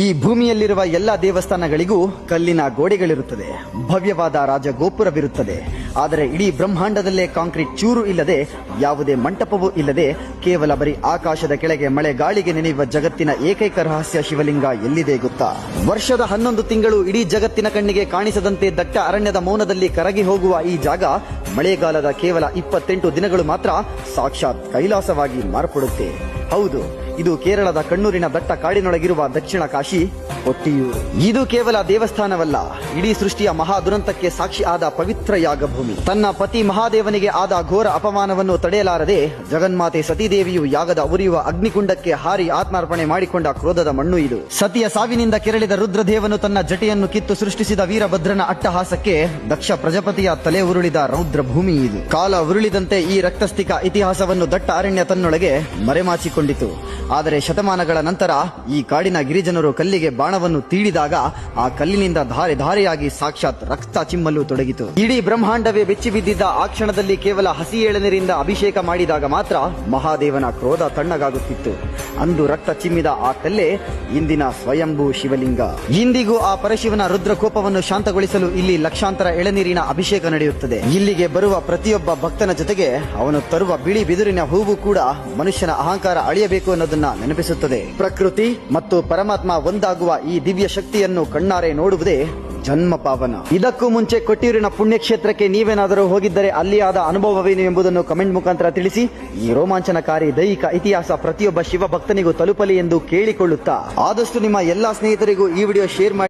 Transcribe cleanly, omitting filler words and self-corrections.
ಈ ಭೂಮಿಯಲ್ಲಿರುವ ಎಲ್ಲ ದೇವಸ್ಥಾನಗಳಿಗೂ ಕಲ್ಲಿನ ಗೋಡೆಗಳಿರುತ್ತದೆ, ಭವ್ಯವಾದ ರಾಜಗೋಪುರವಿರುತ್ತದೆ. ಆದರೆ ಇಡೀ ಬ್ರಹ್ಮಾಂಡದಲ್ಲೇ ಕಾಂಕ್ರೀಟ್ ಚೂರು ಇಲ್ಲದೆ, ಯಾವುದೇ ಮಂಟಪವೂ ಇಲ್ಲದೆ, ಕೇವಲ ಬರೀ ಆಕಾಶದ ಕೆಳಗೆ ಮಳೆ ಗಾಳಿಗೆ ನೆನೆಯುವ ಜಗತ್ತಿನ ಏಕೈಕ ರಹಸ್ಯ ಶಿವಲಿಂಗ ಎಲ್ಲಿದೆ ಗೊತ್ತಾ? ವರ್ಷದ 11 ತಿಂಗಳು ಇಡೀ ಜಗತ್ತಿನ ಕಣ್ಣಿಗೆ ಕಾಣಿಸದಂತೆ ದಟ್ಟ ಅರಣ್ಯದ ಮೌನದಲ್ಲಿ ಕರಗಿ ಹೋಗುವ ಈ ಜಾಗ ಮಳೆಗಾಲದ ಕೇವಲ 28 ದಿನಗಳು ಮಾತ್ರ ಸಾಕ್ಷಾತ್ ಕೈಲಾಸವಾಗಿ ಮಾರ್ಪಡುತ್ತೆ. ಹೌದು, ಇದು ಕೇರಳದ ಕಣ್ಣೂರಿನ ದಟ್ಟ ಕಾಡಿನೊಳಗಿರುವ ದಕ್ಷಿಣ ಕಾಶಿ ಕೊಟ್ಟಿಯೂರು. ಇದು ಕೇವಲ ದೇವಸ್ಥಾನವಲ್ಲ, ಇಡೀ ಸೃಷ್ಟಿಯ ಮಹಾ ದುರಂತಕ್ಕೆ ಸಾಕ್ಷಿ ಆದ ಪವಿತ್ರ ಯಾಗಭೂಮಿ. ತನ್ನ ಪತಿ ಮಹಾದೇವನಿಗೆ ಆದ ಘೋರ ಅಪಮಾನವನ್ನು ತಡೆಯಲಾರದೆ ಜಗನ್ಮಾತೆ ಸತೀದೇವಿಯು ಯಾಗದ ಉರಿಯುವ ಅಗ್ನಿಕುಂಡಕ್ಕೆ ಹಾರಿ ಆತ್ಮಾರ್ಪಣೆ ಮಾಡಿಕೊಂಡ ಕ್ರೋಧದ ಮಣ್ಣು ಇದು. ಸತಿಯ ಸಾವಿನಿಂದ ಕೆರಳಿದ ರುದ್ರದೇವನು ತನ್ನ ಜಟೆಯನ್ನು ಕಿತ್ತು ಸೃಷ್ಟಿಸಿದ ವೀರಭದ್ರನ ಅಟ್ಟಹಾಸಕ್ಕೆ ದಕ್ಷ ಪ್ರಜಾಪತಿಯ ತಲೆ ಉರುಳಿದ ರೌದ್ರ ಭೂಮಿ ಇದು. ಕಾಲ ಉರುಳಿದಂತೆ ಈ ರಕ್ತಸ್ಥಿಕ ಇತಿಹಾಸವನ್ನು ದಟ್ಟ ಅರಣ್ಯ ತನ್ನೊಳಗೆ ಮರೆಮಾಚಿಕೊಂಡಿತು. ಆದರೆ ಶತಮಾನಗಳ ನಂತರ ಈ ಕಾಡಿನ ಗಿರಿಜನರು ಕಲ್ಲಿಗೆ ಬಾಣವನ್ನು ತೀಡಿದಾಗ ಆ ಕಲ್ಲಿನಿಂದ ಧಾರೆ ಧಾರೆಯಾಗಿ ಸಾಕ್ಷಾತ್ ರಕ್ತ ಚಿಮ್ಮಲು ತೊಡಗಿತು. ಇಡೀ ಬ್ರಹ್ಮಾಂಡವೇ ಬೆಚ್ಚಿ ಬಿದ್ದಿದ್ದ ಆ ಕ್ಷಣದಲ್ಲಿ ಕೇವಲ ಹಸಿ ಎಳನೀರಿಂದ ಅಭಿಷೇಕ ಮಾಡಿದಾಗ ಮಾತ್ರ ಮಹಾದೇವನ ಕ್ರೋಧ ತಣ್ಣಗಾಗುತ್ತಿತ್ತು. ಅಂದು ರಕ್ತ ಚಿಮ್ಮಿದ ಆ ಕಲ್ಲೇ ಇಂದಿನ ಸ್ವಯಂಭೂ ಶಿವಲಿಂಗ. ಇಂದಿಗೂ ಆ ಪರಶಿವನ ರುದ್ರಕೋಪವನ್ನು ಶಾಂತಗೊಳಿಸಲು ಇಲ್ಲಿ ಲಕ್ಷಾಂತರ ಎಳನೀರಿನ ಅಭಿಷೇಕ ನಡೆಯುತ್ತದೆ. ಇಲ್ಲಿಗೆ ಬರುವ ಪ್ರತಿಯೊಬ್ಬ ಭಕ್ತನ ಜೊತೆಗೆ ಅವನು ತರುವ ಬಿಳಿ ಬಿದಿರಿನ ಹೂವು ಕೂಡ ಮನುಷ್ಯನ ಅಹಂಕಾರ ಅಳಿಯಬೇಕು ಅನ್ನೋದನ್ನ ನೆನಪಿಸುತ್ತದೆ. ಪ್ರಕೃತಿ ಮತ್ತು ಪರಮಾತ್ಮ ಒಂದಾಗುವ ಈ ದಿವ್ಯ ಶಕ್ತಿಯನ್ನು ಕಣ್ಣಾರೆ ನೋಡುವುದೇ ಜನ್ಮ ಪಾವನ. ಇದಕ್ಕೂ ಮುಂಚೆ ಕೊಟ್ಟಿಯೂರಿನ ಪುಣ್ಯಕ್ಷೇತ್ರಕ್ಕೆ ನೀವೇನಾದರೂ ಹೋಗಿದ್ದರೆ ಅಲ್ಲಿ ಆದ ಅನುಭವವೇನು ಎಂಬುದನ್ನು ಕಮೆಂಟ್ ಮುಖಾಂತರ ತಿಳಿಸಿ. ಈ ರೋಮಾಂಚನಕಾರಿ ದೈಹಿಕ ಇತಿಹಾಸ ಪ್ರತಿಯೊಬ್ಬ ಶಿವ ಭಕ್ತನಿಗೂ ತಲುಪಲಿ ಎಂದು ಕೇಳಿಕೊಳ್ಳುತ್ತಾ, ಆದಷ್ಟು ನಿಮ್ಮ ಎಲ್ಲಾ ಸ್ನೇಹಿತರಿಗೂ ಈ ವಿಡಿಯೋ ಶೇರ್ ಮಾಡಿ.